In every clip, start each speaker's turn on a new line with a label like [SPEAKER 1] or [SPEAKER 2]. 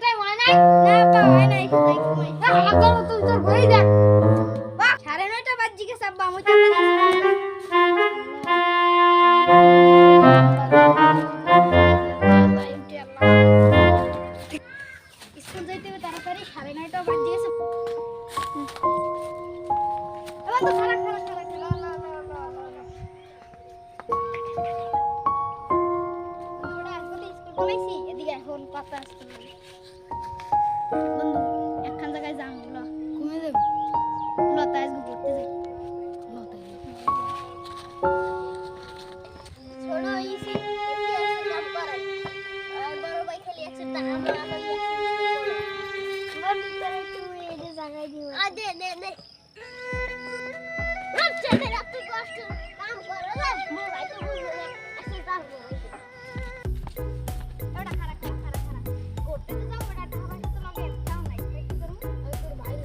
[SPEAKER 1] Time হয় নাই? না বা হয় নাই, ঘুমাই ঘুমাই। হালাকা তুই তোর ঘরেই দেখ। বাহ 9:30 বাজে গেছে আব্বা, আমি স্কুল যাইতে হবে তাড়াতাড়ি, 9:30 বাজে গেছে। এবার তো খারাপ খারাপ খারাপ ল ল ল ল ল। বন্ধুরা আজকে তো স্কুল বলাইছি, এদিকে এখন কথা আসতে হবে। বন্ধু একখান জায়গায় যাম ল। ঘুমিয়ে যাবি? লতা আজকে ঘুরতে যাই। লতা ছোট হইছি, একটু আছে কাম করাই। আর বড় ভাই খালি আছে তা আমরা খালি আছে স্কুল বলে। বন্ধু তোরে তুমি এই যে জায়গায় দিও। আ দে দে দে। আচ্ছা দে তুই কষ্ট কাম কর রে। মোর ভাই তো বুঝবে না। আসি পারবো। ওটা খারাপ খারাপ খারাপ খারাপ। করতে তো যাও ওটা খাবার তো লাগে একটাও নাই। কি করব? ওই তোর ভাই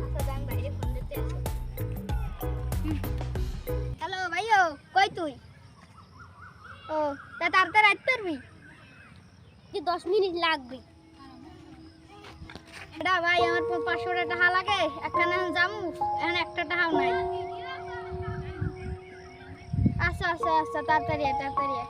[SPEAKER 1] আচ্ছা যান বাইরে ফোন দিতে আছে। হ্যালো ভাইও কই তুই? ও তা তাড়াতাড়ি আসতে পারবি? কি 10 মিনিট লাগবে। এটা ভাই আমার 500 টাকা লাগে, একখানে যামু এখন একটা টাকাও নাই। আচ্ছা আচ্ছা আচ্ছা তাড়াতাড়ি আয় তাড়াতাড়ি আয়।